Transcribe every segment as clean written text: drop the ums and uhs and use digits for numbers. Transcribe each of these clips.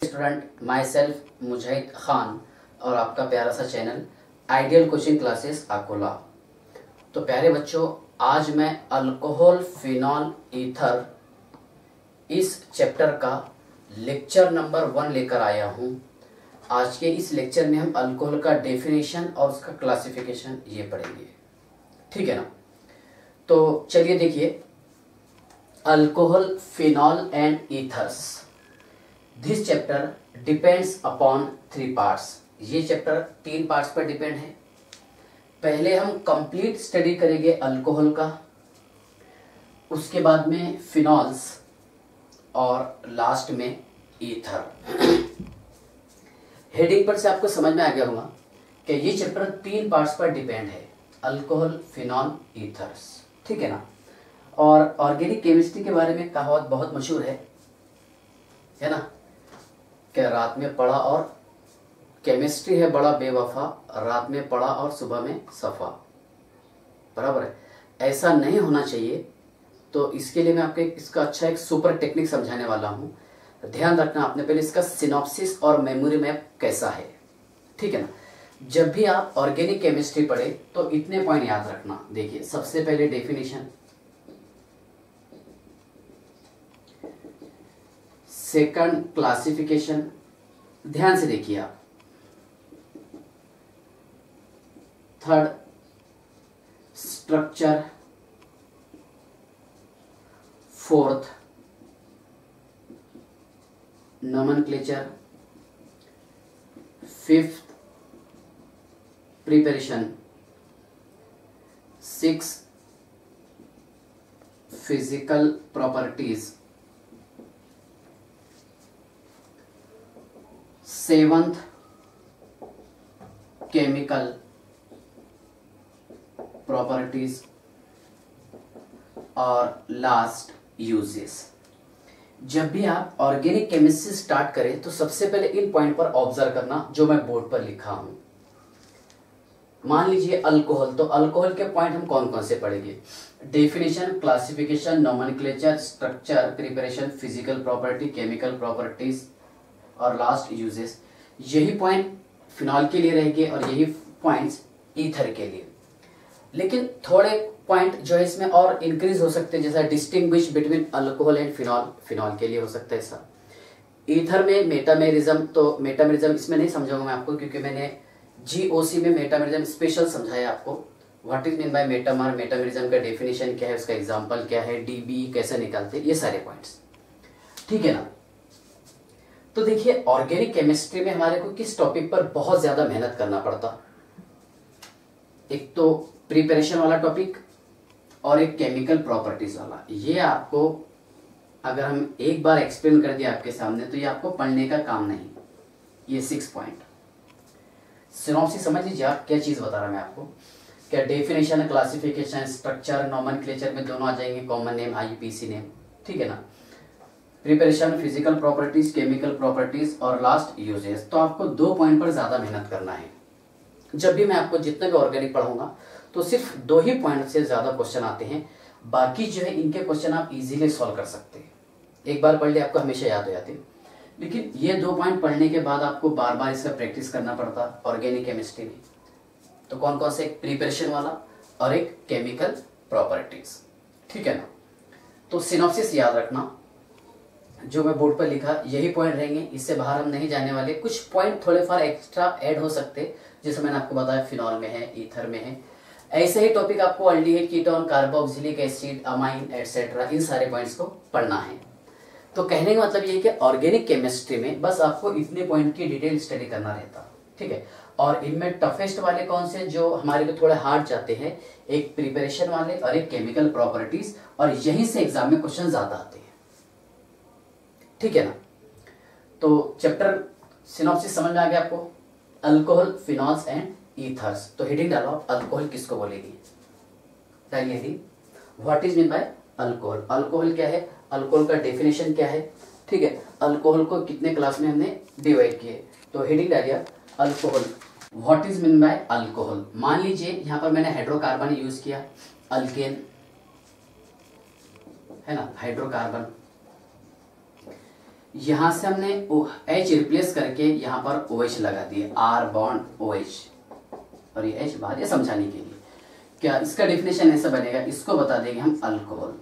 Student my self मुजाहिद खान और आपका प्यारा सा channel ideal coaching classes Akola. तो प्यारे बच्चों, आज मैं अल्कोहल फिनॉल ईथर इस चैप्टर का लेक्चर नंबर 1 लेकर आया हूँ। आज के इस लेक्चर में हम अल्कोहल का डेफिनेशन और उसका क्लासिफिकेशन ये पढ़ेंगे, ठीक है ना। तो चलिए देखिए, alcohol phenol and ethers, this chapter depends upon 3 parts. ये चैप्टर 3 पार्ट्स पर डिपेंड है। पहले हम कंप्लीट स्टडी करेंगे अल्कोहल का, उसके बाद में फिनॉल्स और लास्ट में ईथर। हेडिंग पर से आपको समझ में आ गया होगा कि ये चैप्टर 3 पार्ट्स पर डिपेंड है, अल्कोहल फिनॉल ईथर्स, ठीक है ना। और ऑर्गेनिक केमिस्ट्री के बारे में कहावत बहुत मशहूर है ना, कि रात में पढ़ा और केमिस्ट्री है बड़ा बेवफा, रात में पढ़ा और सुबह में सफा, बराबर है। ऐसा नहीं होना चाहिए। तो इसके लिए मैं आपको इसका अच्छा एक सुपर टेक्निक समझाने वाला हूँ। ध्यान रखना आपने पहले इसका सिनॉप्सिस और मेमोरी मैप कैसा है, ठीक है ना। जब भी आप ऑर्गेनिक केमिस्ट्री पढ़े तो इतने पॉइंट याद रखना। देखिए, सबसे पहले डेफिनेशन, सेकंड क्लासिफिकेशन, ध्यान से देखिए आप, third structure, fourth nomenclature, fifth preparation, six physical properties, seventh chemical properties और लास्ट यूजेस। जब भी आप ऑर्गेनिक केमिस्ट्री स्टार्ट करें तो सबसे पहले इन पॉइंट पर ऑब्जर्व करना जो मैं बोर्ड पर लिखा हूं। मान लीजिए अल्कोहल, तो अल्कोहल के पॉइंट हम कौन कौन से पढ़ेंगे? Definition, classification, nomenclature, structure, preparation, physical property, chemical properties और लास्ट यूजेस। यही पॉइंट फिनॉल के लिए रहेंगे और यही पॉइंट्स ईथर के लिए। लेकिन थोड़े पॉइंट जो है इसमें और इंक्रीज हो सकते हैं, जैसा distinguish between alcohol and phenol, phenol के लिए हो सकता है ऐसा। ईथर में मेटामेरिज्म, तो मेटामेरिज्म इसमें नहीं समझाऊंगा मैं आपको, क्योंकि मैंने जीओसी में मेटामेरिज्म स्पेशल समझाया आपको। What is mean by metamer, metamerism का डेफिनेशन क्या है, उसका एग्जांपल क्या है, डीबी कैसे निकालते हैं, ये सारे पॉइंट्स, ठीक है ना। तो देखिए, ऑर्गेनिक केमिस्ट्री में हमारे को किस टॉपिक पर बहुत ज्यादा मेहनत करना पड़ता? एक तो प्रिपरेशन वाला टॉपिक और एक केमिकल प्रॉपर्टीज वाला। ये आपको अगर हम एक बार एक्सप्लेन कर दिया आपके सामने तो ये आपको पढ़ने का काम नहीं। ये 6 पॉइंट सिनॉप्सिस समझ लीजिए आप, क्या चीज बता रहा मैं आपको। क्या डेफिनेशन, क्लासिफिकेशन, स्ट्रक्चर, नोमेनक्लेचर में दोनों आ जाएंगे, कॉमन नेम, आईपीसी नेम, ठीक है ना। Preparation, physical properties, chemical properties और लास्ट यूजेस। तो आपको 2 पॉइंट पर ज्यादा मेहनत करना है। जब भी मैं आपको जितना भी ऑर्गेनिक पढ़ाऊंगा तो सिर्फ 2 ही पॉइंट से ज्यादा क्वेश्चन आते हैं। बाकी जो है इनके क्वेश्चन आप इजीली सॉल्व कर सकते हैं। एक बार पढ़ ले आपको हमेशा याद हो जाते हैं। लेकिन ये 2 पॉइंट पढ़ने के बाद आपको बार बार इसका प्रैक्टिस करना पड़ता ऑर्गेनिक केमिस्ट्री में। तो कौन कौन से? एक प्रिपरेशन वाला और एक केमिकल प्रॉपर्टीज, ठीक है ना। तो सिनॉप्सिस याद रखना, जो मैं बोर्ड पर लिखा यही पॉइंट रहेंगे, इससे बाहर हम नहीं जाने वाले। कुछ पॉइंट थोड़े फार एक्स्ट्रा ऐड हो सकते, जैसे मैंने आपको बताया फिनॉल में है, ईथर में है। ऐसे ही टॉपिक आपको aldehyde, ketone, carboxylic acid, amine etcetera, इन सारे पॉइंट्स को पढ़ना है। तो कहने का मतलब ये है कि ऑर्गेनिक केमिस्ट्री में बस आपको इतने पॉइंट की डिटेल स्टडी करना रहता, ठीक है। और इनमें टफेस्ट वाले कौन से जो हमारे को थोड़े हार्ड जाते हैं? एक प्रिपरेशन वाले और एक केमिकल प्रॉपर्टीज, और यहीं से एग्जाम में क्वेश्चन ज्यादा आते हैं, ठीक है ना। तो चैप्टर सिनॉप्सिस समझ में आ गया आपको, अल्कोहल, फिनॉल्स एंड ईथर्स। तो हेडिंग डालो आप, अल्कोहल किसको बोलेगी? डालिए heading, what is mean by alcohol. Alcohol क्या है, अल्कोहल का डेफिनेशन क्या है, ठीक है। अल्कोहल को कितने क्लास में हमने डिवाइड किए? तो हेडिंग डालिए alcohol, what is mean by alcohol. मान लीजिए यहाँ पर मैंने हाइड्रोकार्बन यूज किया, अल्केन है ना, हाइड्रोकार्बन। यहां से हमने H रिप्लेस करके यहां पर OH लगा दिए, R बॉन्ड OH, और ये H बाहर, ये समझाने के लिए। क्या इसका डेफिनेशन ऐसा बनेगा, इसको बता देंगे हम अल्कोहल,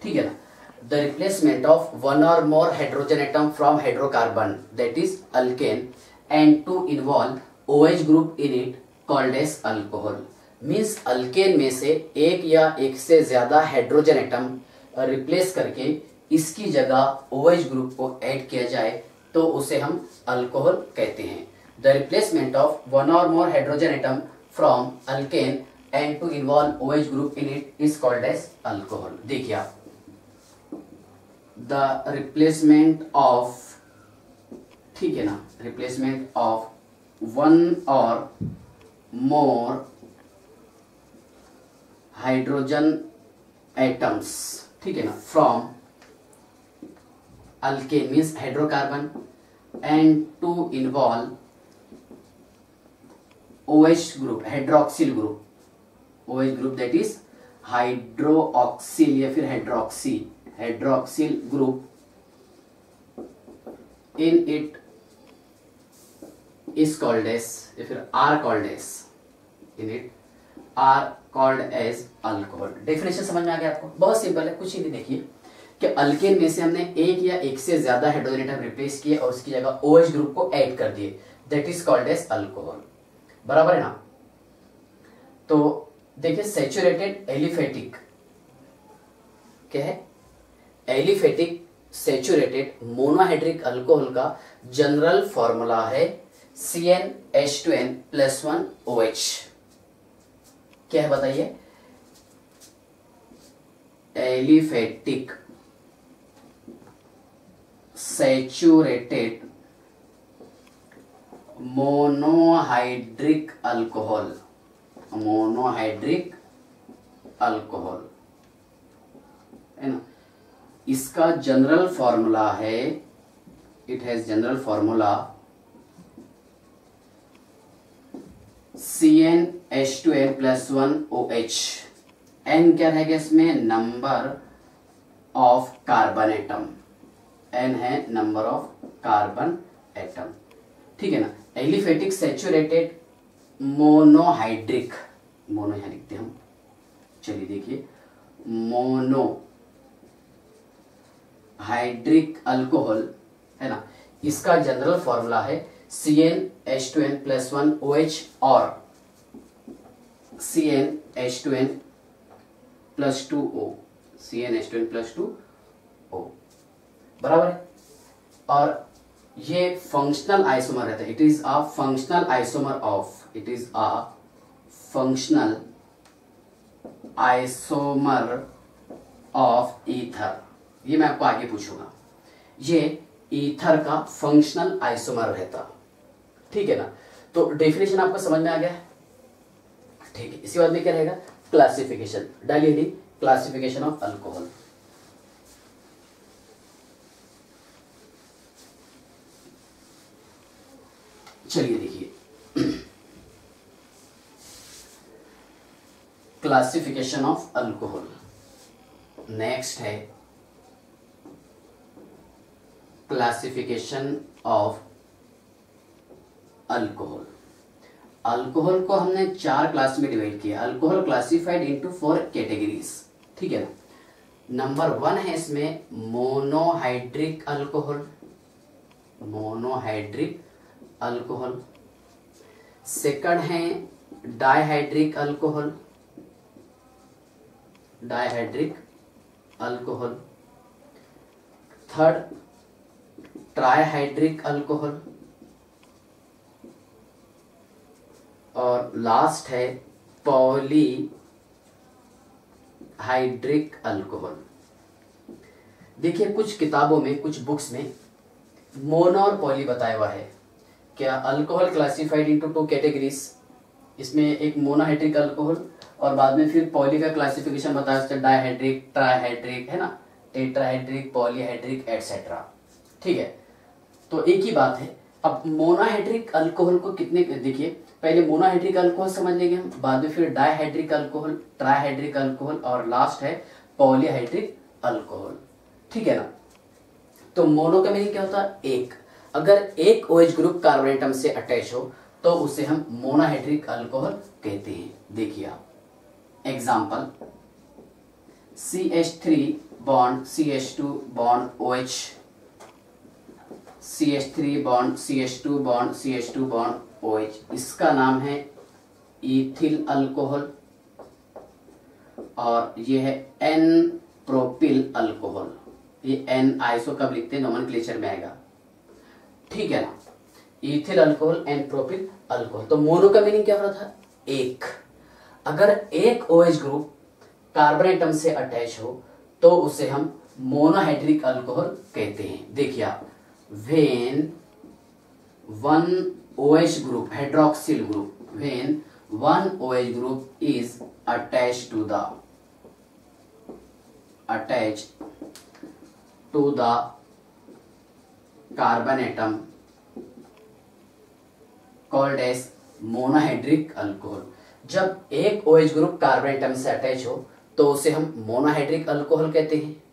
ठीक है ना। The replacement of one or more hydrogen atom from hydrocarbon that is alkane and to involve OH group in it called as alcohol. Means alkane में से एक या एक से ज्यादा हाइड्रोजन एटम रिप्लेस करके इसकी जगह OH ग्रुप को ऐड किया जाए तो उसे हम अल्कोहल कहते हैं। The replacement of one or more hydrogen atom from alkane and to involve OH group in it is called as alcohol. देखिए आप, द रिप्लेसमेंट ऑफ, ठीक है ना, replacement of one or more hydrogen atoms, ठीक है ना, from alkane means hydrocarbon and to involve OH group, hydroxyl group, OH group that is hydroxyl या फिर hydroxyl group in it is called as, या फिर are called as, in it are called as alcohol. Definition समझ में आ गया आपको? बहुत सिंपल है, कुछ ही नहीं। देखिए कि अल्केन में से हमने एक या एक से ज्यादा हाइड्रोजन एटम रिप्लेस किए और उसकी जगह OH ग्रुप को ऐड कर दिए, that is called as alcohol. बराबर है ना। तो देखिए सैचुरेटेड एलिफेटिक, क्या है, एलिफेटिक सैचुरेटेड मोनोहाइड्रिक अल्कोहल का जनरल फॉर्मूला है CnH2n+1OH। क्या है बताइए? Aliphatic saturated monohydric alcohol, monohydric alcohol है ना। इसका जनरल फॉर्मूला है, it has general formula CnH2n+1OH। N क्या रहेगा इसमें? Number of carbon atom, N है नंबर ऑफ कार्बन एटम, ठीक है ना। एलिफेटिक सैचुरेटेड मोनोहाइड्रिक, मोनो यहां लिखते हम, चलिए देखिए, मोनोहाइड्रिक अल्कोहल है ना, इसका जनरल फॉर्मूला है CnH2n+1OH और CnH2n+2O, CnH2n+2O, बराबर है। और ये फंक्शनल आइसोमर रहता है, it is a functional isomer of, it is a functional isomer of ether. ये मैं आपको आगे पूछूंगा, ये ईथर का फंक्शनल आइसोमर रहता, ठीक है ना। तो डेफिनेशन आपको समझ में आ गया है, ठीक है। इसी बाद में क्या रहेगा? क्लासिफिकेशन, डालिए दी क्लासिफिकेशन ऑफ अल्कोहल। चलिए देखिए, क्लासिफिकेशन ऑफ अल्कोहल। नेक्स्ट है क्लासिफिकेशन ऑफ अल्कोहल। अल्कोहल को हमने 4 क्लास में डिवाइड किया। अल्कोहल क्लासिफाइड इनटू 4 कैटेगरीज, ठीक है ना। नंबर 1 है इसमें monohydric alcohol, monohydric alcohol. Second है dihydric alcohol, dihydric alcohol. Third trihydric alcohol, और लास्ट है पॉलीहाइड्रिक अल्कोहल। देखिए कुछ किताबों में, कुछ बुक्स में मोनो और पॉली बताया हुआ है। क्या अल्कोहल क्लासिफाइड इनटू 2 कैटेगरीज, इसमें एक मोनोहाइड्रिक अल्कोहल और बाद में फिर पॉली का क्लासिफिकेशन बताया, जैसे डाइहाइड्रिक, ट्राइहाइड्रिक है ना, टेट्राहाइड्रिक, पॉलीहाइड्रिक एटसेट्रा, ठीक है। तो एक ही बात है। अब मोनोहाइड्रिक अल्कोहल को कितने, देखिए पहले मोनोहाइड्रिक अल्कोहल समझ लेंगे हम, बाद में फिर डाइहाइड्रिक अल्कोहल, ट्राइहाइड्रिक अल्कोहल और लास्ट है पॉलीहाइड्रिक अल्कोहल, ठीक है ना। तो मोनो का मीनिंग क्या होता है? एक। अगर एक OH ग्रुप कार्बन एटम से अटैच हो तो उसे हम मोनोहाइड्रिक अल्कोहल कहते हैं। देखिए आप example, CH3 bond CH2 bond OH, CH3 bond CH2 bond CH2 bond OH, इसका नाम है इथिल अल्कोहल। और ये है N प्रोपिल अल्कोहल। ये N आइसो कब लिखते हैं? नोमेनक्लेचर में आएगा, ठीक है ना। Ethyl alcohol, N propyl alcohol. तो मोनो का मीनिंग क्या हो रहा था? एक। अगर एक OH ग्रुप कार्बन एटम से अटैच हो तो उसे हम मोनोहाइड्रिक अल्कोहल कहते हैं। देखिए आप, when one OH group, hydroxyl group, when one OH group is attached to the carbon atom called as monohydric alcohol. जब एक OH ग्रुप कार्बन एटम से अटैच हो तो उसे हम मोनोहाइड्रिक अल्कोहल कहते हैं।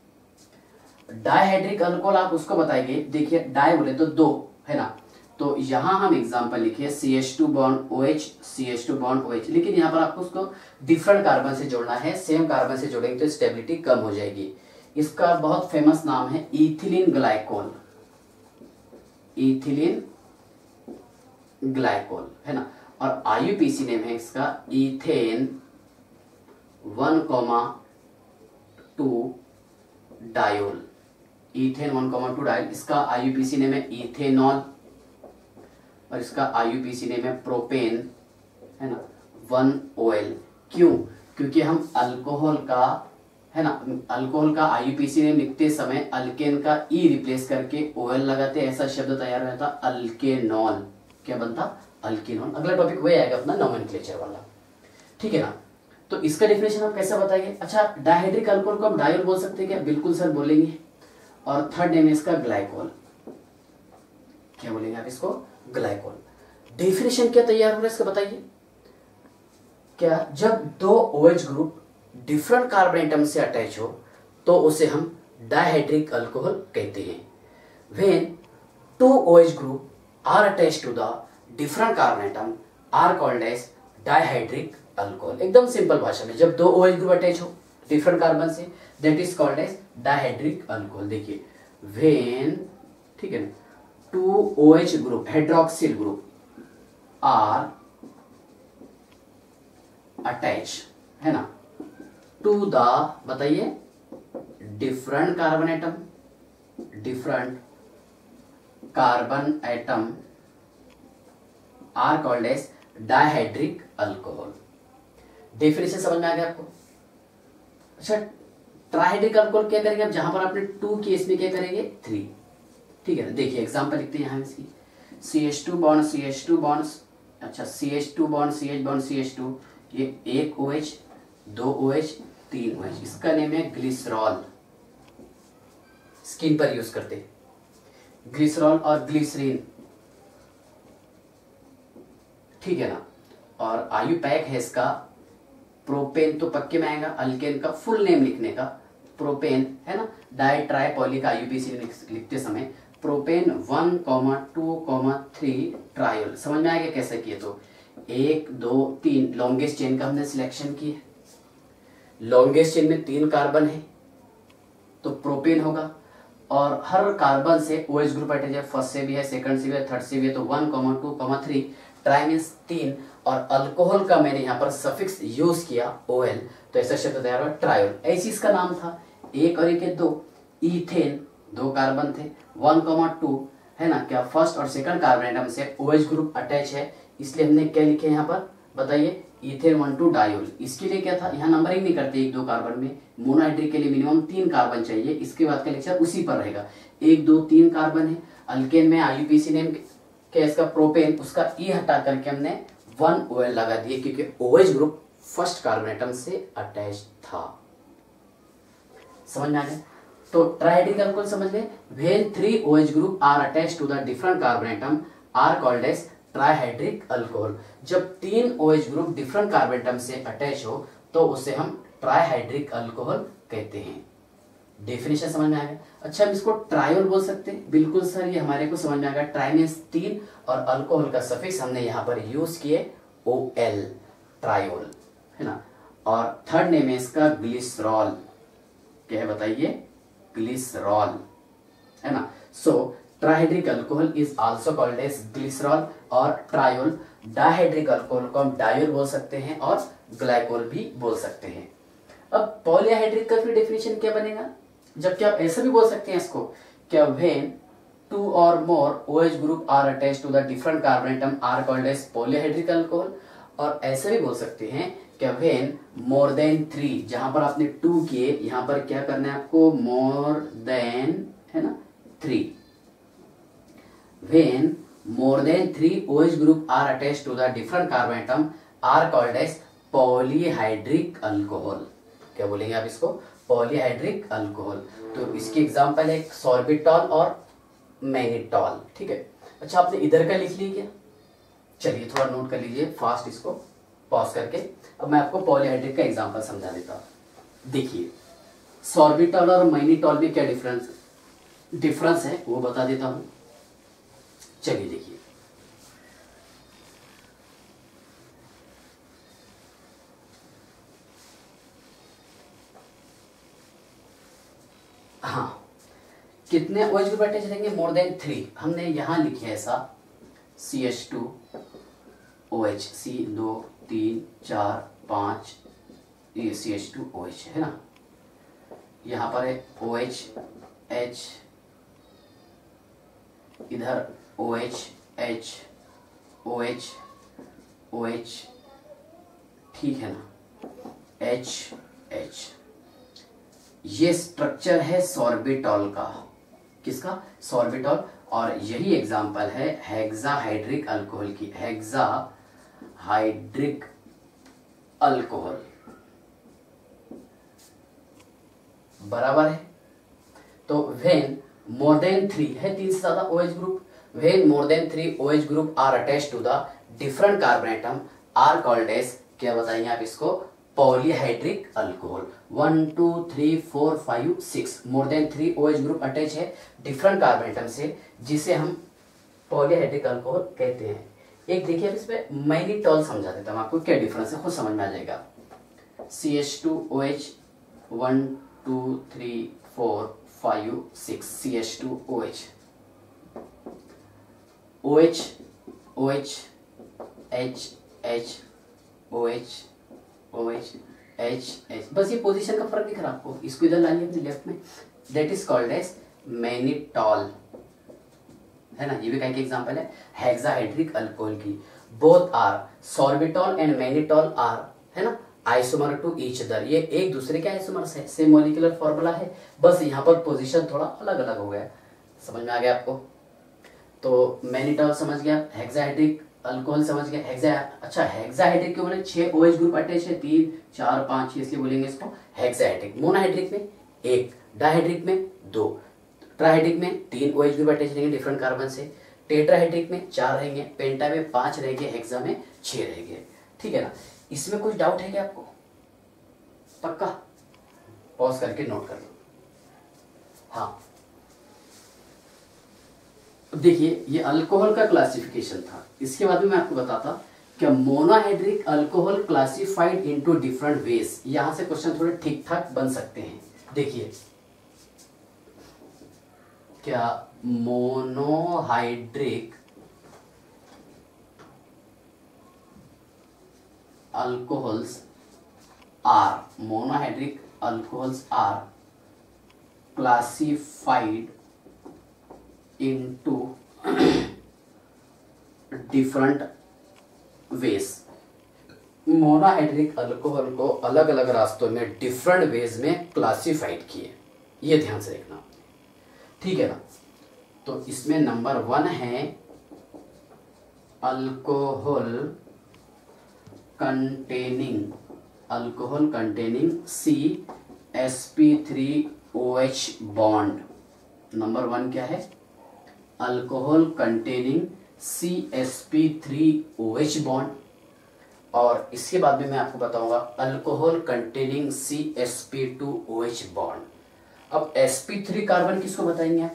डाइहाइड्रिक अल्कोहल आप उसको बताएंगे। देखिए डाई बोले तो दो, है ना, तो यहां हम एग्जांपल लिखिए CH2 bond OH, CH2 bond OH, लेकिन यहां पर आपको उसको डिफरेंट कार्बन से जोड़ना है। सेम कार्बन से जोड़ेंगे तो स्टेबिलिटी कम हो जाएगी। इसका बहुत फेमस नाम है इथिलीन ग्लाइकोल, इथिलीन ग्लाइकोल, है ना। और IUPAC नेम है इसका इथेन 1,2 डायोल, इथेन 1,2 डायोल। इसका IUPAC नेम है इथेनॉल और इसका IUPAC नेम है प्रोपेन, है ना, 1OL। क्यों? क्योंकि हम अल्कोहल का, है ना, अल्कोहल का IUPAC नेम लिखते समय अल्केन का E रिप्लेस करके OL लगाते, ऐसा शब्द तैयार हो जाता अल्केनॉल। क्या बनता? अल्केनॉल। अगला टॉपिक वही आएगा अपना नोमेनक्लेचर वाला, ठीक है ना। तो इसका डेफिनेशन आप कैसे बताएंगे? अच्छा, डाइहाइड्रिक अल्कोहल को हम डायोल बोल सकते हैं क्या? बिल्कुल सर बोलेंगे। और थर्ड नेम है इसका ग्लाइकोल। क्या बोलेंगे आप इसको? ग्लाइकोल। डेफिनेशन क्या तैयार हो रहा है इसका बताइए। क्या? जब दो OH group different carbon atom से अटैच हो तो उसे हम डाइहाइड्रिक अल्कोहल कहते हैं। When two OH group are attached to the different carbon atom are called as dihydric alcohol. एकदम सिंपल भाषा में, जब दो OH ग्रुप अटैच हो डिफरेंट कार्बन से, that is called as dihydric alcohol. देखिए व्हेन, ठीक है ना, two OH group, hydroxyl group are attach, है ना, टू द, बताइए, different carbon atom, different carbon atom are called as dihydric alcohol. Definition समझ में आ गया आपको? अच्छा, ट्राइहाइड्रिक अल्कोहल क्या करेंगे आप? जहां पर आपने 2 की, इसमें क्या करेंगे? 3, ठीक है ना। देखिए एग्जांपल लिखते हैं यहां इसकी, CH2 बॉन्ड CH2 बॉन्ड, अच्छा CH2 bond CH bond CH2, ये एक OH, 2 OH, 3 OH, इसका नेम है ग्लिसरॉल। स्किन पर यूज करते ग्लिसरॉल और ग्लिसरीन, ठीक है ना। और IUPAC है इसका प्रोपेन, तो पक्के में आएगा। अल्केन का फुल नेम लिखने का प्रोपेन, है ना, डाइट्राइपॉली का IUPAC लिखते समय प्रोपेन 1,2,3 ट्रायोल। समझ में आएगा कैसे किए? तो 1, 2, 3 लॉन्गेस्ट चेन का हमने सिलेक्शन की है। लॉन्गेस्ट चेन में 3 कार्बन है तो प्रोपेन होगा, और हर कार्बन से OH ग्रुप अटैच है, फर्स्ट से भी है, सेकंड से भी है, थर्ड से भी है, तो 1,2,3 ट्राई मीन्स 3, और अल्कोहल का मैंने यहाँ पर सफिक्स यूज किया OL, तो ऐसा शब्द तैयार हुआ ट्रायोल। ऐसी इसका नाम था। एक और एक है 2, इथेन 2 कार्बन थे, 1,2, है ना, क्या फर्स्ट और सेकंड कार्बन एटम से OH ग्रुप अटैच है, इसलिए हमने क्या लिखे यहाँ पर? बताइए, इथेन 1,2 डायोल। इसके लिए क्या था? यहाँ नंबरिंग नहीं करते 1, 2 कार्बन में। मोनोहाइड्रिक के लिए मिनिमम 3 कार्बन चाहिए। इसके बाद का लेक्चर उसी पर रहेगा। 1, 2, 3 कार्बन है। अल्केन में IUPAC नेम क्या इसका? प्रोपेन, उसका E हटा करके हमने 1OL लगा दिए, क्योंकि OH group first carbon atom से अटैच था। समझ में आ गया? तो ट्राइहाइड्रिक अल्कोहल समझ लें, when 3 OH group are attached to the different carbon atom are called as trihydric alcohol. जब 3 OH group different carbon atom से अटैच हो तो उसे हम ट्राइहाइड्रिक अल्कोहल कहते हैं। डेफिनेशन समझ में आ गया। अच्छा, हम इसको ट्रायोल बोल सकते हैं। बिल्कुल सर, ये हमारे को समझ में आ गया। ट्राई मीन्स 3 और अल्कोहल का सफिक्स हमने यहाँ पर यूज किए OL, ट्रायोल, है ना। और थर्ड नेम है इसका ग्लिसरॉल। क्या है बताइए? ग्लिसरॉल, है ना। So trihydric alcohol is also called as glycerol, और ट्रायोल डाइहाइड्रिक अल्कोहल को हम डायोल बोल सकते हैं और ग्लाइकोल भी बोल सकते हैं। अब पॉलीहाइड्रिक का फिर डेफिनेशन क्या बनेगा? जबकि आप ऐसा भी बोल सकते हैं इसको, क्या when 2 or more OH group are attached to the different carbon atom are called as polyhydric alcohol। और ऐसे भी बोल सकते हैं कि व्हेन मोर देन 3, जहां पर आपने 2 किए, यहां पर क्या करना है आपको? मोर देन, है ना, 3। When more than 3 OH group are attached to the different carbon atom are called as polyhydric alcohol। क्या बोलेंगे आप इसको? Polyhydric alcohol. तो इसकी एग्जांपल है सॉर्बिटॉल और मैनिटॉल, ठीक है। अच्छा, आपने इधर का लिख लिया? चलिए थोड़ा नोट कर लीजिए फास्ट, इसको पॉज करके। अब मैं आपको पॉलीहाइड्रिक का एग्जांपल समझा देता हूं। देखिए, सॉर्बिटॉल और मैनिटॉल में क्या डिफरेंस है वो बता देता हूं। चलिए देखिए, हाँ, कितने OH ग्रुप अटैच रहेंगे? मोर देन 3। हमने यहां लिखे ऐसा CH2OH, C 2 3 4 5, ये CH2OH है ना। यहां पर है OH H, इधर OH H OH OH, ठीक है ना, H H। ये स्ट्रक्चर है सॉर्बिटॉल का। किसका? सॉर्बिटॉल। और यही एग्जांपल है हेक्साहाइड्रिक अल्कोहल की। हेक्साहाइड्रिक अल्कोहल बराबर है। तो व्हेन मोर देन 3 है, 3 से ज्यादा OH group, when more than 3 OH group are attached to the different carbon atom are called as, क्या बताइए आप इसको? Polyhydric alcohol. 1 2 3 4 5 6 more than 3 OH group attach है डिफरेंट कार्बन एटम से, जिसे हम पॉलीहाइड्रिक अल्कोहल कहते हैं। एक देखिए, अब इसमें मैनिटॉल समझा देता हूं आपको, क्या डिफरेंस है खुद समझ में आ जाएगा। CH2OH 1 2 3 4 5 6 CH2OH, OH OH H H OH OH H H, बस ये पोजीशन का फर्क दिख रहा है आपको? इसको इधर लाइए अपने लेफ्ट में, that is called as mannitol, है ना। ये भी कहीं एग्जांपल है हेक्साहाइड्रिक अल्कोहल की। Both are, sorbitol and mannitol are, है ना, आइसोमर टू ईच अदर। ये एक दूसरे के आइसोमर्स है, सेम मॉलिक्यूलर फॉर्मूला है, बस यहाँ पर पोजीशन थोड़ा अलग अलग हो गया। समझ में आ गया आपको? तो मैनिटॉल समझ गया, हेक्साहाइड्रिक अल्कोहल समझ गया। अच्छा, हेक्साहाइड्रिक क्यों बोले? 6 OH ग्रुप अटैच है, 3 4 5, इसलिए बोलेंगे इसको हेक्साहाइड्रिक। मोनोहाइड्रिक में 1, डाइहाइड्रिक में 2, ट्राइहाइड्रिक में 3 OH ग्रुप अटैच रहेंगे डिफरेंट कार्बन से, टेट्राहाइड्रिक में 4 रहेंगे, पेंटा में 5 रहेंगे, हेक्सा में 6 रहेंगे, ठीक है ना। इसमें कुछ डाउट है क्या आपको? पक्का? पॉज करके नोट कर लो। हाँ, देखिए, ये अल्कोहल का क्लासिफिकेशन था। इसके बाद में मैं आपको बताता कि monohydric alcohol classified into different ways. यहां से क्वेश्चन थोड़े ठीक ठाक बन सकते हैं। देखिए, क्या monohydric alcohols are classified into different ways। Monohydric alcohol को अलग अलग रास्तों में डिफरेंट वेज में क्लासिफाइड किए, ये ध्यान से देखना, ठीक है ना। तो इसमें नंबर 1 है alcohol containing CsP3OH bond. Number 1 क्या है? Alcohol containing CsP3OH bond. और इसके बाद में मैं आपको बताऊंगा अल्कोहल कंटेनिंग CsP2OH बॉन्ड। अब sp3 कार्बन किसको बताएंगे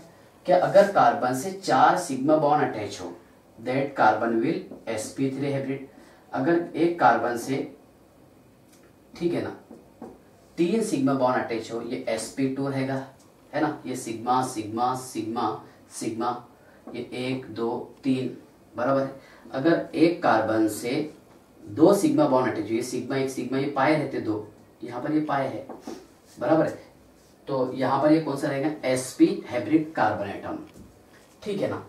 कि अगर कार्बन से 4 सिग्मा बॉन्ड अटैच हो that carbon will sp3 hybrid. अगर एक कार्बन से, ठीक है ना, 3 सिग्मा बॉन्ड अटैच हो, ये sp2 रहेगा, है ना, ये सिग्मा सिग्मा सिग्मा सिग्मा, ये 1 2 3 बराबर है। अगर एक कार्बन से 2 सिग्मा बॉन्ड अटैच हो, ये सिग्मा एक सिग्मा, ये पाए रहते 2, यहाँ पर ये पाए है, बराबर है, तो यहाँ पर ये कौन सा रहेगा sp हाइब्रिड कार्बन एटम, ठीक है ना।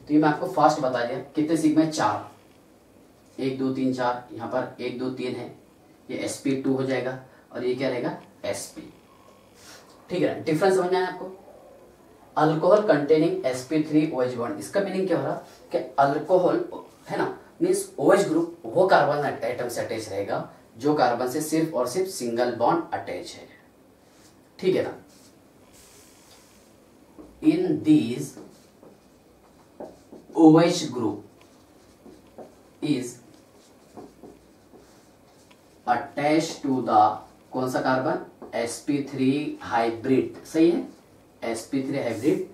तो ये मैं आपको फास्ट बता दिया। कितने सिग्मा है 4, 1 2 3 4, यहाँ पर 1 2 3 है, ये sp2 हो जाएगा और ये क्या रहेगा sp, ठीक है। डिफरेंस समझ आया आपको। Alcohol containing sp3 OH bond, इसका मीनिंग क्या हो रहा कि अल्कोहल, है ना, मीन्स OH ग्रुप वो कार्बन एटम से अटैच रहेगा जो कार्बन से सिर्फ और सिर्फ सिंगल बॉन्ड अटैच है, ठीक है ना। In these OH group is attach to the कौन सा कार्बन sp3 हाइब्रिड, सही है, sp3 हाइब्रिड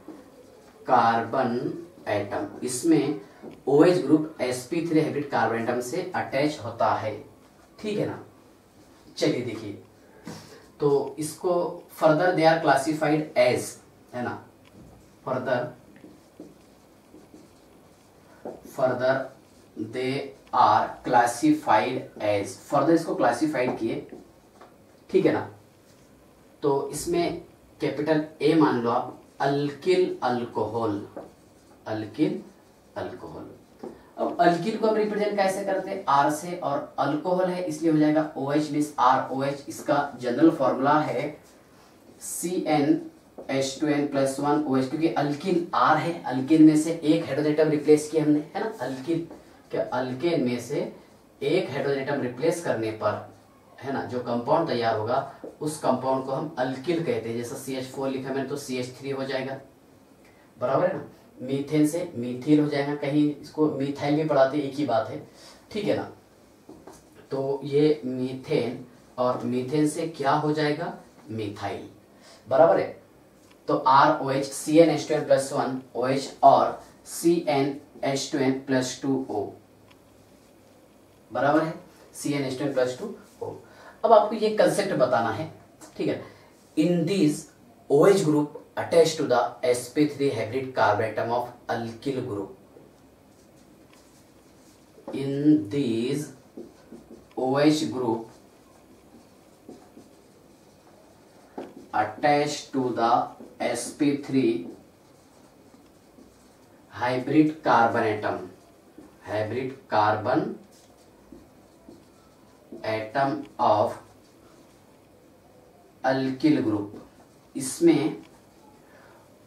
कार्बन एटम। इसमें OH group sp3 hybrid carbon atom से अटैच होता है, ठीक है ना। चलिए देखिए, तो इसको further they are classified as, है ना, further they are classified as, further इसको क्लासिफाइड किए, ठीक है ना। तो इसमें कैपिटल ए मान लो आप, अल्किल अल्कोहल, अल्किल अल्कोहल। अब अल्किल को हम रिप्रेजेंट कैसे करते हैं, आर से, और अल्कोहल है इसलिए हो जाएगा OH मीन्स ROH। इसका जनरल फॉर्मूला है CnH2n+1 OH, क्योंकि अल्किल R है, अल्किल में से एक हाइड्रोजन एटम रिप्लेस किया हमने, है ना, अल्किल के अल्केन में से एक हाइड्रोजन एटम रिप्लेस करने पर, है ना, जो कंपाउंड तैयार होगा उस कंपाउंड को हम अल्किल कहते हैं। जैसा CH4 लिखा मैंने तो CH3 हो जाएगा, बराबर है ना। मीथेन से मीथिल हो जाएगा, कहीं इसको मिथाइल भी पढ़ाते, एक ही बात है, ठीक है ना। तो ये मीथेन और मीथेन से क्या हो जाएगा मिथाइल, बराबर है। तो ROH CnH2n+1 OH और CnH2n+2O, बराबर है, CnH2n+2O। अब आपको ये कंसेप्ट बताना है, ठीक है। इन this OH group attached to the sp3 hybrid carbon atom of alkyl group. In these OH group attached to the sp3 hybrid carbon atom of alkyl group, इसमें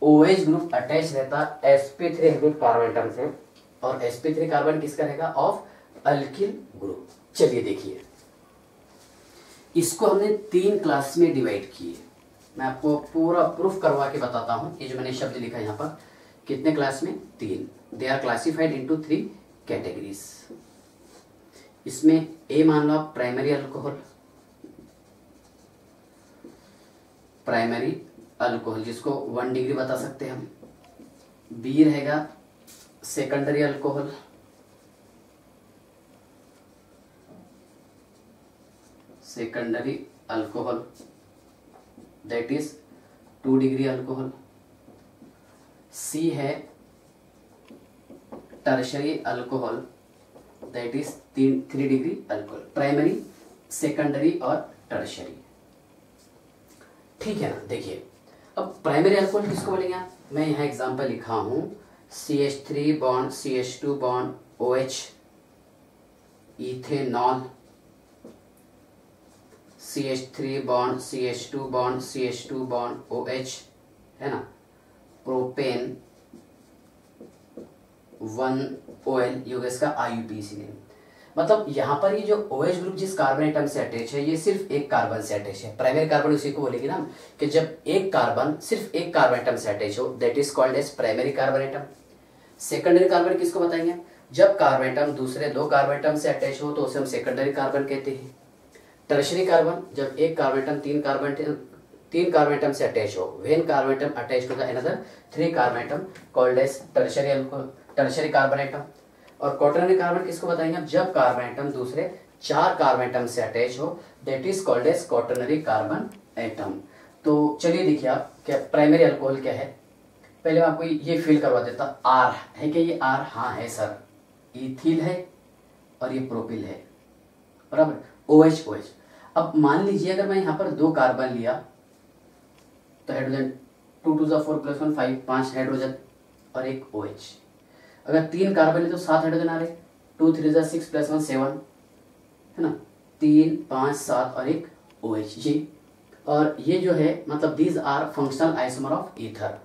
OH ग्रुप अटैच रहता sp3 hybrid carbon atom से, और sp3 carbon किसका रहेगा of alkyl group. चलिए देखिए, इसको हमने 3 क्लास में डिवाइड किए। मैं आपको पूरा प्रूफ करवा के बताता हूं। ये जो मैंने शब्द लिखा यहाँ पर, कितने क्लास में 3, they are classified into 3 categories. इसमें ए मान लो आप प्राइमरी अल्कोहल, प्राइमरी अल्कोहल जिसको 1 डिग्री बता सकते हैं हम। बी रहेगा secondary alcohol, secondary alcohol that is 2 degree alcohol. C है tertiary alcohol that is 3 degree alcohol. Primary, secondary और टर्शरी, ठीक है ना। देखिए, अब प्राइमरी अल्कोहल किसको बोलेंगे आप, मैं यहाँ एग्जांपल लिखा हूं, CH3 bond CH2 bond OH, ethanol, CH3 bond CH2 bond CH2 bond OH, है ना, प्रोपेन 1OL, ये होगा इसका IUPAC नेम। मतलब यहाँ पर ये जो OH ग्रुप जिस कार्बन एटम से अटैच है, ये सिर्फ एक कार्बन से अटैच है। प्राइमरी कार्बन उसी को बोलेगी ना कि जब एक कार्बन सिर्फ एक कार्बन एटम से अटैच हो, that is called as primary carbon atom. Secondary carbon किसको बताएंगे, जब कार्बन एटम दूसरे 2 कार्बन एटम से अटैच हो तो उसे हम सेकेंडरी कार्बन कहते हैं। टर्शरी कार्बन, जब एक carbon atom 3 carbon 3 carbon atom से अटैच हो, when carbon atom attach to the another 3 carbon atom called as tertiary alcohol, tertiary carbon atom. और क्वाटरनरी कार्बन किसको बताएंगे हम, जब कार्बन एटम दूसरे 4 कार्बन एटम से अटैच हो, that is called as quaternary carbon atom. तो चलिए देखिए आप, क्या प्राइमरी अल्कोहल क्या है, पहले मैं आपको ये फील करवा देता। आर है क्या, ये आर, हाँ है सर, इथिल है और ये प्रोपिल है, बराबर, OH OH। अब मान लीजिए अगर मैं यहाँ पर 2 कार्बन लिया तो हाइड्रोजन 2 2 4 + 1 5, 5 हाइड्रोजन और एक OH। अगर 3 कार्बन ले तो 7 हाइड्रोजन आ रहे, 2 3 6 + 1 7, है ना, 3 5 7 और एक OH ये। और ये जो है मतलब these are functional isomer of ether,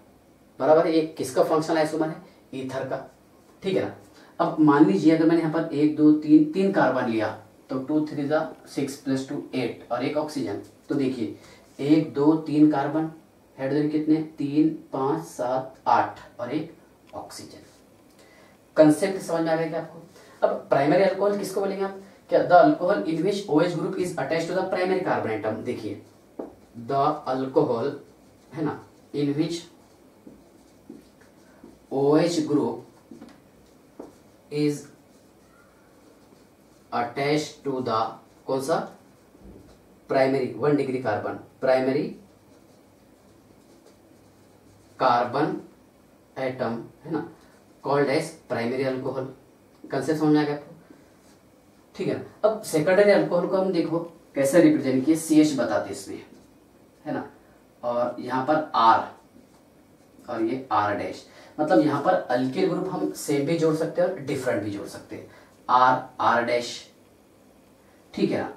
बराबर है। एक किसका फंक्शनल आइसोमर है, ईथर का, ठीक है ना। अब मान लीजिए अगर मैंने यहाँ पर 1 2 3 कार्बन लिया तो 2 3 6 + 2 8 और एक ऑक्सीजन। तो देखिए 1 2 3 कार्बन, हाइड्रोजन कितने, 3 5 7 8 और एक ऑक्सीजन। कंसेप्ट समझ में आ गया क्या आपको। अब प्राइमरी अल्कोहल किसको बोलेंगे आप, क्या, the alcohol in which OH group is attached to the primary carbon atom. देखिए द अल्कोहल है ना, in which OH group is attached to the, कौन सा, primary 1 degree carbon, primary carbon atom, है ना, called as primary alcohol. Concept समझ में आ गया आपको, ठीक है ना। अब सेकेंडरी अल्कोहल को हम देखो कैसे रिप्रेजेंट किए, CH बताते इसमें, है ना, और यहाँ पर R और ये R', मतलब यहाँ पर अल्किल ग्रुप हम सेम भी जोड़ सकते हैं और डिफरेंट भी जोड़ सकते हैं, R', ठीक है ना।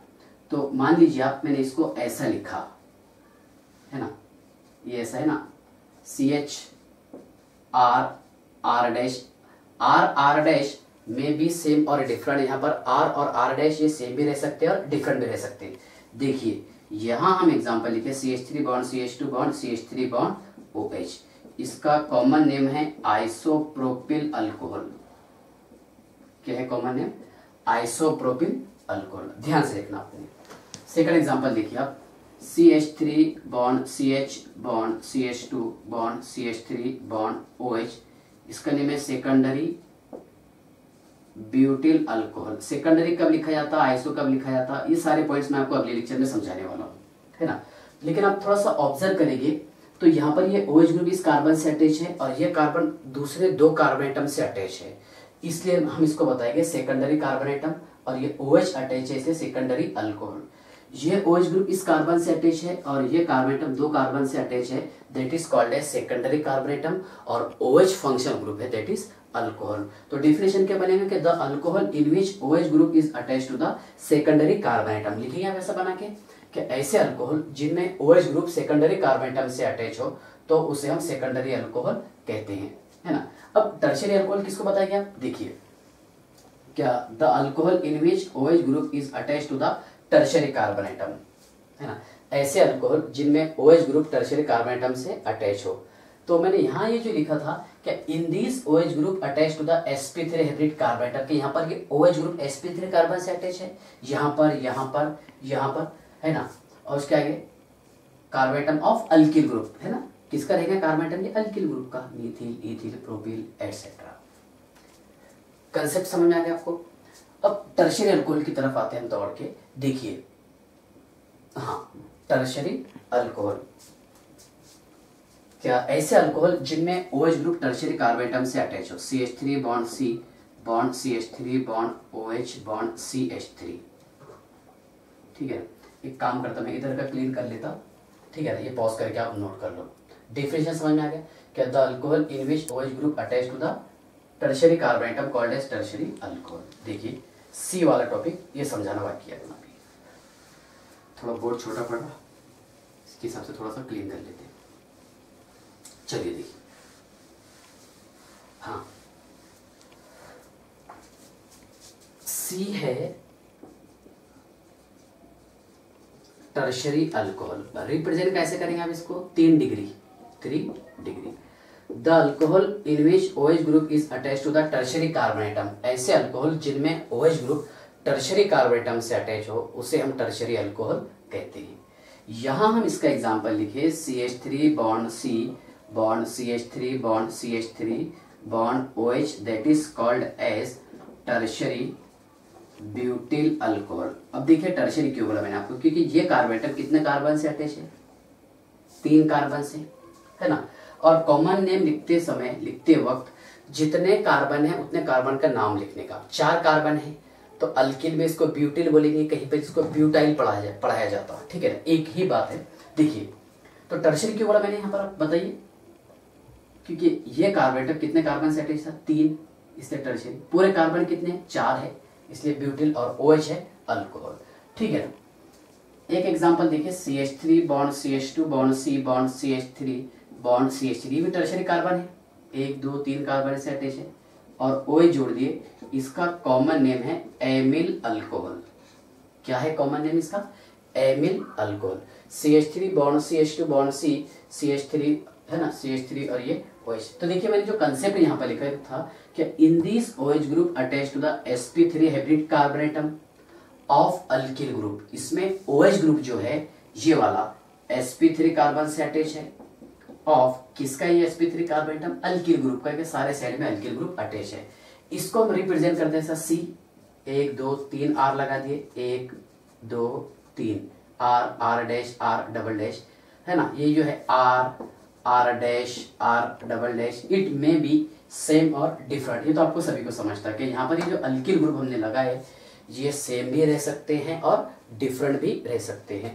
तो मान लीजिए आप, मैंने इसको ऐसा लिखा है ना, ये ऐसा है ना, CH R' में भी सेम और डिफरेंट, यहाँ पर R और R' ये सेम भी रह सकते हैं और डिफरेंट भी रह सकते हैं। देखिए यहाँ हम एग्जांपल लिखे CH3 bond CH2 bond CH3 bond OH, इसका कॉमन नेम है आइसोप्रोपिल अल्कोहल। क्या है कॉमन नेम, आइसोप्रोपिल अल्कोहल, ध्यान से देखना आपने। सेकंड एग्जांपल देखिए आप, CH3 bond CH bond CH2 bond CH3 bond OH, इसका नेम है सेकेंडरी ब्यूटिल अल्कोहल। सेकेंडरी कब लिखा जाता है, आइसो कब लिखा जाता है, ये सारे पॉइंट्स मैं आपको अगले लेक्चर में समझाने वाला हूँ, है ना। लेकिन आप थोड़ा सा ऑब्जर्व करेंगे तो यहाँ पर ये OH ग्रुप इस कार्बन से अटैच है और ये कार्बन दूसरे 2 कार्बन एटम से अटैच है, इसलिए हम इसको बताएंगे सेकेंडरी कार्बन एटम, और ये OH अटैच है इसलिए सेकेंडरी अल्कोहल। ये OH ग्रुप इस कार्बन से अटैच है और ये कार्बन एटम 2 कार्बन से अटैच है, that is called as secondary carbon atom, और OH फंक्शनल ग्रुप है, दैट इज अल्कोहल। तो डिफिनेशन क्या बनेगा कि the alcohol in which OH group is attached to the secondary carbon atom. लिखिए आप ऐसा बना के कि ऐसे अल्कोहल जिनमें OH group secondary carbon atom से अटैच हो तो उसे हम सेकेंडरी अल्कोहल कहते हैं, है ना। अब टर्शियरी अल्कोहल किसको बताएंगे आप, देखिए क्या, the alcohol in which OH group is attached to the tertiary carbon atom, है ना, ऐसे अल्कोहल जिनमें OH group tertiary carbon atom से अटैच हो। तो मैंने यहाँ ये जो लिखा था कि in this OH group attach to the sp3 hybrid carbon atom, कि यहाँ पर ये OH ग्रुप sp3 कार्बन से अटैच है, यहाँ पर है ना, और उसके आगे carbon atom of alkyl group, है ना, किसका रहेगा कार्बन एटम, ये अल्किल ग्रुप का, मीथिल इथिल प्रोपिल एटसेट्रा। कंसेप्ट समझ में आ गया आपको। अब टर्शियरी अल्कोहल की तरफ आते हैं हम दौड़ के, देखिए हाँ, टर्शियरी अल्कोहल क्या, ऐसे अल्कोहल जिनमें OH group tertiary carbon atom से अटैच हो, CH3 bond C bond CH3 bond OH bond CH3, ठीक है। एक काम करता मैं इधर का क्लीन कर लेता, ठीक है ना, ये पॉज करके आप नोट कर लो। डिफिनेशन समझ में आ गया क्या, the alcohol in which OH group attach to the tertiary carbon atom called as tertiary alcohol. देखिए C वाला टॉपिक ये समझाना बाकी है, थोड़ा बोर्ड छोटा पड़ रहा, इसके हिसाब से थोड़ा सा क्लीन कर लेते हैं। चलिए देखिए, हाँ, C है टर्शियरी अल्कोहल। रिप्रेजेंट कैसे करेंगे आप इसको, 3 degree. The alcohol in which OH group is attach to the tertiary carbon atom, ऐसे अल्कोहल जिनमें OH group tertiary carbon atom से अटैच हो उसे हम टर्शियरी अल्कोहल कहते हैं। यहां हम इसका एग्जांपल लिखे CH3 bond C bond CH3 bond CH3 bond OH that is called as tertiary butyl alcohol. अब देखिए टर्शरी क्यों बोला मैंने आपको, क्योंकि ये कार्बन एटम कितने कार्बन से अटैच है, 3 कार्बन से, है ना। और कॉमन नेम लिखते समय लिखते वक्त जितने कार्बन है उतने कार्बन का नाम लिखने का। 4 कार्बन है तो अल्किल में इसको ब्यूटिल बोलेंगे, कहीं पर इसको ब्यूटाइल पढ़ाया जाता है, ठीक है ना, एक ही बात है। देखिए तो टर्शरी क्यों बोला मैंने यहाँ पर, आप बताइए। क्योंकि ये कार्बन एटम कितने कार्बन से अटैच था, 3, इसलिए टर्शरी। पूरे कार्बन कितने, 4 है, इसलिए ब्यूटिल और OH है अल्कोहल, ठीक है ना। एक एग्जांपल देखिए CH3 bond CH2 bond C bond CH3 bond CH3 भी टर्शरी कार्बन है, 1 2 3 कार्बन से अटैच है, और OH जोड़ दिए। इसका कॉमन नेम है एमिल अल्कोहल। क्या है कॉमन नेम इसका, amyl alcohol. CH3 bond CH2 bond C CH3 है ना, CH3 और ये OH। तो देखिए मैंने जो कंसेप्ट यहाँ पर लिखा था कि in this OH group attach to the sp3 hybrid carbon atom of alkyl group. इसमें OH ग्रुप जो है ये वाला sp3 कार्बन से अटैच है, ऑफ किसका, ये sp3 carbon atom alkyl group का, सारे साइड में अल्किल ग्रुप अटैच है। इसको हम रिप्रेजेंट करते हैं C, 1 2 3 R लगा दिए, 1 2 3 R dash R double dash, है ना। ये जो है R dash R double dash, it में बी सेम और डिफरेंट। ये तो आपको सभी को समझता है कि यहाँ पर ये जो अल्किल ग्रुप हमने लगाए ये सेम भी रह सकते हैं और डिफरेंट भी रह सकते हैं।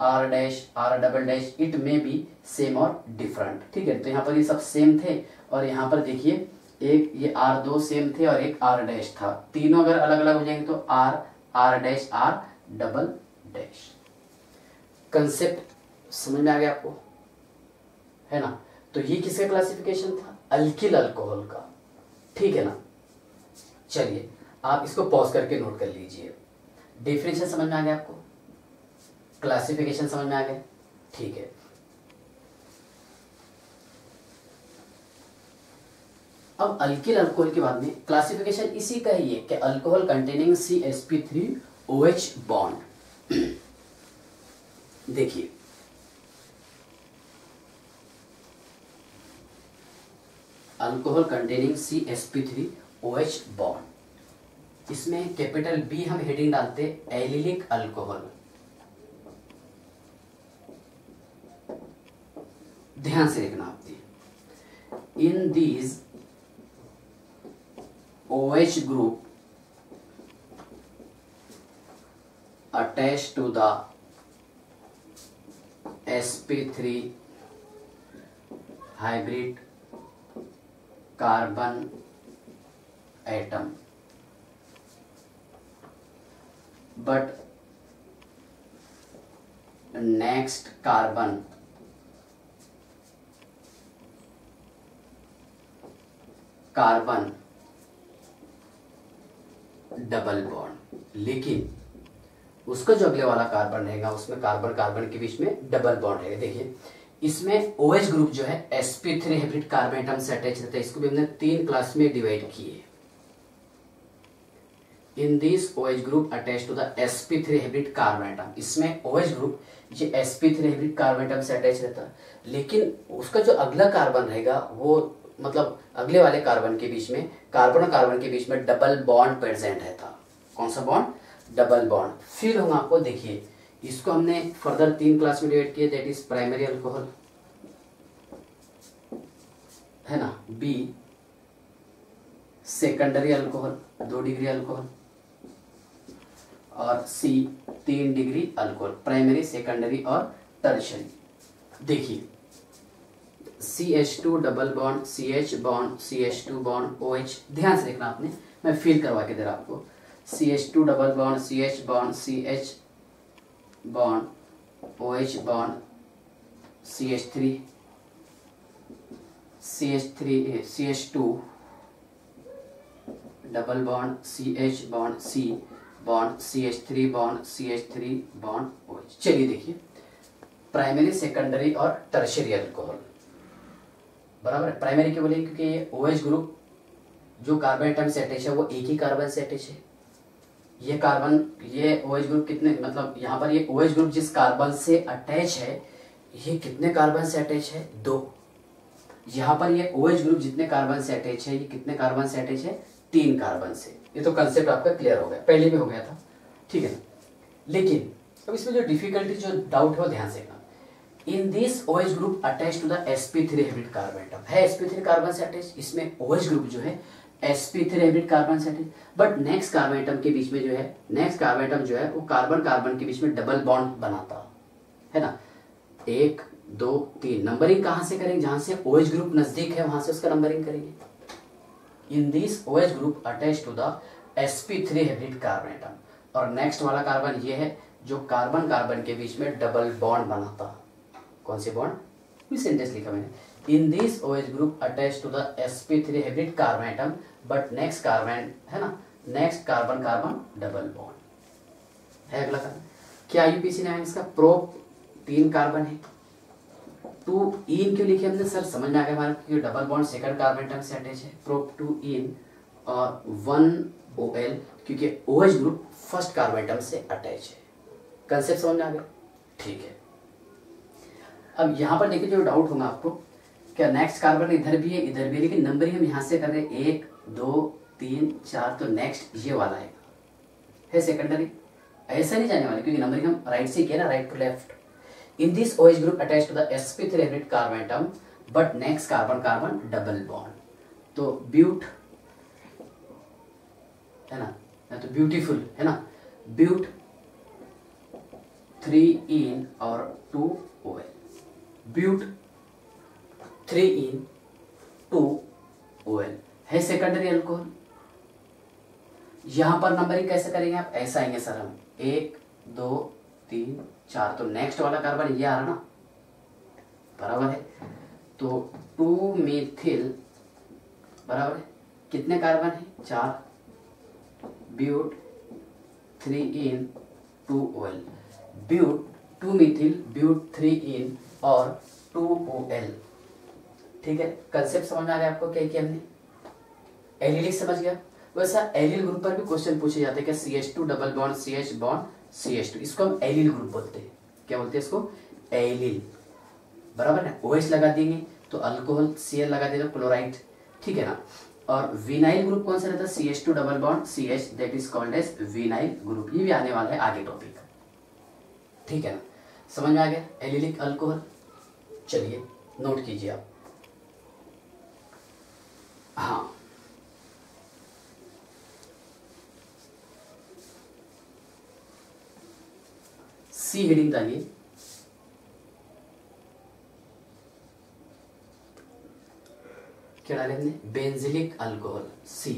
R dash R double dash, it में बी सेम और डिफरेंट, ठीक है। तो यहाँ पर ये सब सेम थे, और यहाँ पर देखिए एक ये R2 सेम थे और एक R डैश था। तीनों अगर अलग अलग हो जाएंगे तो R dash R double dash. Concept समझ में आ गया आपको, है ना। तो ये किसका क्लासिफिकेशन था, अल्किल अल्कोहल का, ठीक है ना। चलिए आप इसको पॉज करके नोट कर लीजिए। डेफिनेशन समझ में आ गया आपको, क्लासिफिकेशन समझ में आ गया, ठीक है। अब अल्किल अल्कोहल के बाद में क्लासिफिकेशन इसी का ही है कि अल्कोहल कंटेनिंग CH3OH बॉन्ड। देखिए अल्कोहल कंटेनिंग CH3OH बॉन्ड, इसमें कैपिटल B हम हेडिंग डालते एलिलिक अल्कोहल। ध्यान से देखना आपने, इन these OH group attached to the sp3 hybrid carbon atom, but next carbon double bond, लेकिन उसका जो अगले वाला कार्बन रहेगा उसमें कार्बन कार्बन के बीच में डबल बॉन्ड रहेगा। देखिए इसमें OH ग्रुप जो है sp3 हाइब्रिड कार्बन एटम से अटैच रहता है। इसको भी हमने 3 क्लास में डिवाइड किए। In this OH group attach to the sp3 hybrid carbon atom, इसमें OH ग्रुप ये sp3 हाइब्रिड कार्बन एटम से अटैच रहता है, लेकिन उसका जो अगला कार्बन रहेगा वो मतलब अगले वाले कार्बन के बीच में, कार्बन और कार्बन के बीच में डबल बॉन्ड प्रेजेंट रहता। कौन सा बॉन्ड, डबल बॉन्ड। फिर हम आपको देखिए इसको हमने फर्दर 3 क्लास में डिवाइड किया, दैट इज प्राइमरी अल्कोहल, है ना, B secondary alcohol 2 degree alcohol, और C 3 degree alcohol, primary secondary और टर्शियरी। देखिए CH2 double bond CH bond CH2 bond OH, ध्यान से देखना आपने, मैं फील करवा के दे रहा आपको। CH2 double bond CH bond CH bond OH bond CH3 CH2 double bond CH bond C bond CH3 bond CH3 bond OH। चलिए देखिए प्राइमरी सेकेंडरी और टर्शियरी अल्कोहल बराबर है। प्राइमरी क्यों बोलेंगे, क्योंकि ये OH ग्रुप जो कार्बन एटम से अटैच है वो एक ही कार्बन से अटैच है, ये कार्बन, ये OH ग्रुप कितने, मतलब यहाँ पर ये OH ग्रुप जिस कार्बन से अटैच है, ये कितने कार्बन से अटैच है, 2। यहाँ पर ये OH ग्रुप जितने कार्बन से अटैच है, ये कितने कार्बन से अटैच है, 3 कार्बन से। ये तो कंसेप्ट आपका क्लियर हो गया, पहले भी हो गया था, ठीक है ना। लेकिन अब इसमें जो डिफिकल्टी, जो डाउट है वो ध्यान से देखना। In this OH group attach to the sp3 hybrid carbon atom, है sp3 कार्बन से अटैच, इसमें OH ग्रुप जो है sp3 हाइब्रिड कार्बन से attach, but next carbon atom के बीच में जो है, नेक्स्ट कार्बन एटम जो है वो कार्बन कार्बन के बीच में डबल बॉन्ड बनाता है ना। 1 2 3 नंबरिंग कहां से करेंगे, जहां से OH ग्रुप नजदीक है वहां से उसका नंबरिंग करेंगे। In this OH group attach to the sp3 hybrid carbon atom, और नेक्स्ट वाला कार्बन ये है जो कार्बन कार्बन के बीच में डबल बॉन्ड बनाता। कौन से बॉन्ड, भी सेंटेंस लिखा मैंने, in this OH group attach to the sp3 hybrid carbon atom, but next carbon है ना, next carbon carbon double bond है। अगला कार्बन क्या यूपीसी ने इसका, प्रोप 3 कार्बन है, 2 इन क्यों लिखे हमने सर, समझ में आ गया हमारा, क्योंकि double bond second carbon atom से अटैच है, प्रोप 2 इन, और 1 OL क्योंकि OH group first carbon atom से अटैच है। कंसेप्ट समझ में आ गया, ठीक है। अब यहाँ पर देखिए जो डाउट होगा आपको, क्या नेक्स्ट कार्बन इधर भी है इधर भी है, लेकिन नंबरिंग हम यहाँ से कर रहे हैं 1 2 3 4, तो नेक्स्ट ये वाला है सेकेंडरी, ऐसा नहीं जाने वाले, क्योंकि नंबरिंग हम राइट से किया ना, right to left. In this OH group attach to the sp3 hybrid carbon atom, but next carbon carbon double bond, तो ब्यूट है ना, तो ब्यूटीफुल है ना, ब्यूट 3 इन और 2 OL, ब्यूट 3 इन 2 OL है सेकेंडरी अल्कोहल। यहां पर नंबरिंग कैसे करेंगे आप, ऐसा आएंगे सर हम 1 2 3 4, तो नेक्स्ट वाला कार्बन ये आ रहा ना, बराबर है, तो 2 मीथिल बराबर है, कितने कार्बन है, 4, ब्यूट 3 इन 2 OL, ब्यूट 2 मीथिल ब्यूट 3 इन और 2 OL, ठीक है। कंसेप्ट समझ में आ गया आपको, क्या किया हमने, एलिलिक समझ गया। वैसा एलिल ग्रुप पर भी क्वेश्चन पूछे जाते हैं, क्या CH2 double bond CH bond CH2, इसको हम एलिल ग्रुप बोलते हैं, क्या बोलते हैं इसको, एलिल, बराबर है। OH लगा देंगे तो अल्कोहल, Cl लगा देगा क्लोराइड, ठीक है ना। और विनाइल ग्रुप कौन सा रहता है, CH2 double bond CH, that is called as vinyl group, ये भी आने वाला है आगे टॉपिक, ठीक है ना। समझ में आ गया एलिलिक अल्कोहल, चलिए नोट कीजिए आप। हाँ, सी हेडिंग डालिए, क्या डाले हमने, बेंजिलिक अल्कोहल, सी।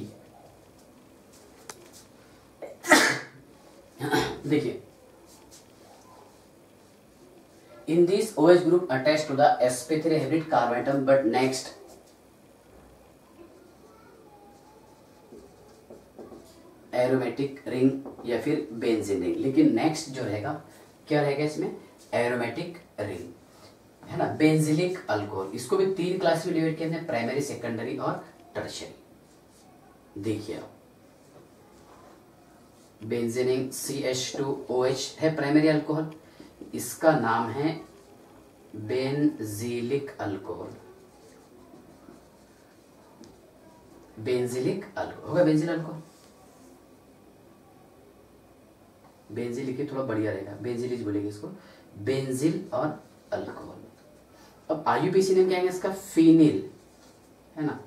देखिए, in this OH group attached to the sp3 hybrid carbon atom, but next aromatic ring या फिर बेंजीन रिंग, लेकिन नेक्स्ट जो रहेगा क्या रहेगा इसमें, एरोमेटिक रिंग है ना, बेंजिलिक अल्कोहल। इसको भी 3 क्लास में डिवाइड किया, प्राइमरी सेकेंडरी और टर्शियरी। देखिए आप, बेंजीनिंग CH2OH है प्राइमरी अल्कोहल, इसका नाम है बेंजीलिक अल्कोहल, बेंजीलिक अल्कोहल होगा, बेंजील अल्कोहल, बेंजील लिखिए थोड़ा बढ़िया रहेगा, बेंजीलिज बोलेंगे इसको, बेंजील और अल्कोहल। अब IUPAC नेम क्या है इसका, फिनिल है ना,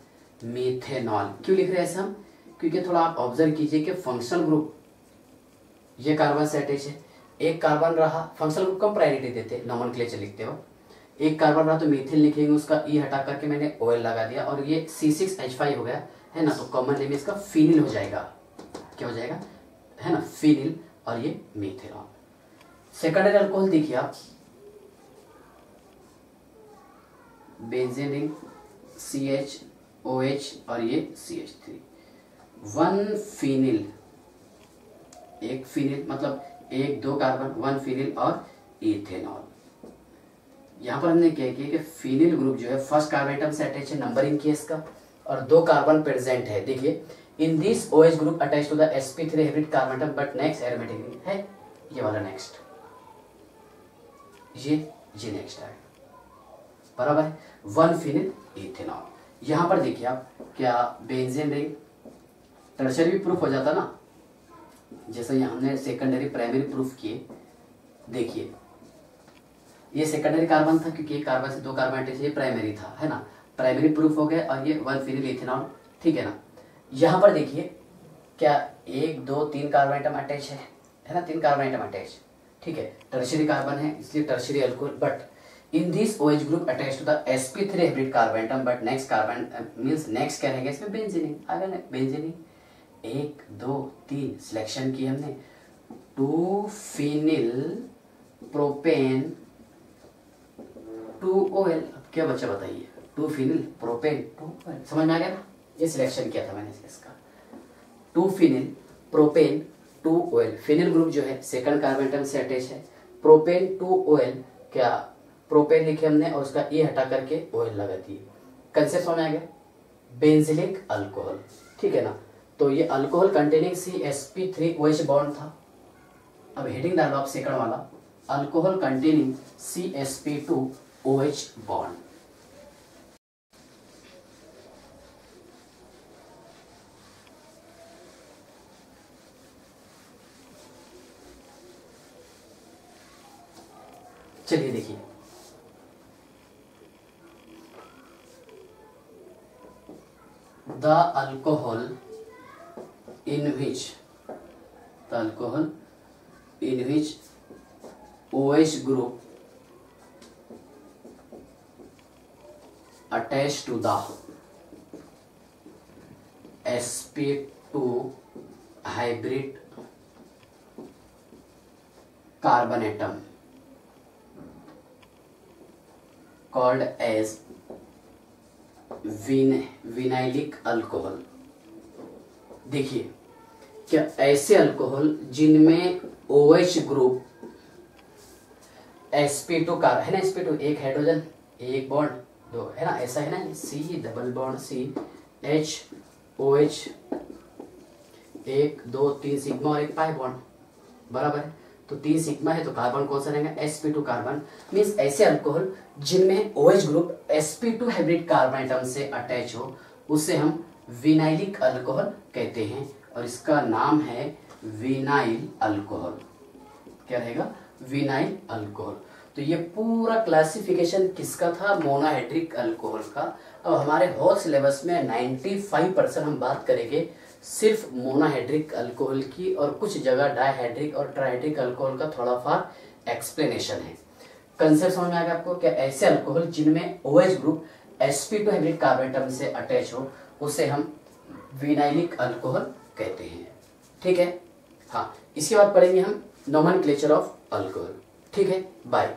मेथेनॉल। क्यों लिख रहे हैं ऐसा हम, क्योंकि थोड़ा आप ऑब्जर्व कीजिए कि फंक्शनल ग्रुप ये कार्बन से अटैच है, एक कार्बन रहा, फंक्शनल ग्रुप को हम प्रायोरिटी देते हैं, नॉमेनक्लेचर लिखते हो, एक कार्बन रहा तो मीथिल लिखेंगे, उसका ई हटा करके मैंने OL लगा दिया और ये C6H5 हो गया है ना, तो कॉमन नेम इसका फिनिल हो जाएगा, क्या हो जाएगा है ना, फिनिल, और ये मीथेनॉल। सेकेंडरी अल्कोहल देखिए आप, बेंजीन रिंग CHOH और ये CH3, 1 फिनिल, एक फिनिल मतलब 1 2 कार्बन, 1 फिनिल और इथेनॉल। यहाँ पर हमने क्या किया कि फिनिल ग्रुप जो है फर्स्ट कार्बन एटम से अटैच है, नंबरिंग किया इसका, और 2 कार्बन प्रेजेंट है। देखिए in this OH group attach to the sp3 hybrid carbon atom but next aromatic है, ये वाला नेक्स्ट, ये नेक्स्ट है, बराबर है। 1 फिनिल इथेनॉल। यहां पर देखिए आप, क्या बेंजीन रिंग टर्शरी भी प्रूफ हो जाता ना, जैसे ये हमने सेकेंडरी प्राइमरी प्रूफ किए। देखिए ये सेकेंडरी कार्बन था क्योंकि एक कार्बन से 2 कार्बन अटैच, ये प्राइमरी था, है ना, प्राइमरी प्रूफ हो गया। और ये 1 फिनिल इथेनॉल, ठीक है ना। यहाँ पर देखिए क्या 1 2 3 कार्बन आइटम अटैच है ना, 3 कार्बन आइटम अटैच, ठीक है, टर्शियरी कार्बन है इसलिए tertiary alcohol. But in this OH group attach to the sp3 hybrid carbon atom but next carbon means next क्या रहेगा इसमें, बेंजीन आ गया ना, बेंजीन। 1 2 3 सिलेक्शन की हमने, 2 फिनिल प्रोपेन 2OL। अब क्या बच्चा बताइए, 2 फिनिल प्रोपेन 2OL, समझ में आ गया ना, ये सिलेक्शन किया था मैंने इसका। 2 phenyl propane 2OL, phenyl group जो है सेकंड कार्बन एटम से अटैच है, प्रोपेन 2OL, क्या प्रोपेन लिखे हमने और उसका ए हटा करके OL लगा दिए। कंसेप्ट समझ में आ गया, बेंजिलिक अल्कोहल, ठीक है ना। तो ये अल्कोहल कंटेनिंग CsP3OH बॉन्ड था। अब हेडिंग डालो आप सेकंड वाला, अल्कोहल कंटेनिंग CsP2OH बॉन्ड। चलिए देखिए, the alcohol in which OH group attached to the sp2 hybrid carbon atom called as vinylic alcohol. देखिए क्या ऐसे अल्कोहल जिनमें OH ग्रुप sp2 का है ना, sp2 एक हाइड्रोजन एक बॉन्ड 2 है ना, ऐसा है ना, C double bond C H OH 1 2 3 sigma और एक पाई बॉन्ड, बराबर है। तो 3 सिग्मा है तो कार्बन कौन सा रहेगा, sp2 कार्बन। मीन्स ऐसे अल्कोहल जिनमें OH group sp2 hybrid carbon atom से अटैच हो उसे हम विनाइलिक अल्कोहल कहते हैं और इसका नाम है विनाइल अल्कोहल। क्या रहेगा, विनाइल अल्कोहल। तो ये पूरा क्लासिफिकेशन किसका था, मोनोहाइड्रिक अल्कोहल का। अब हमारे होल सिलेबस में 95% हम बात करेंगे सिर्फ मोनोहाइड्रिक अल्कोहल की और कुछ जगह डाइहाइड्रिक और ट्राइहाइड्रिक अल्कोहल का थोड़ा फार एक्सप्लेनेशन है। कंसेप्ट समझ में आ गया आपको, क्या ऐसे अल्कोहल जिनमें OH group sp2 hybrid carbon atom से अटैच हो उसे हम विनाइलिक अल्कोहल कहते हैं, ठीक है। हाँ, इसके बाद पढ़ेंगे हम नोमेनक्लेचर ऑफ अल्कोहल, ठीक है। बाय।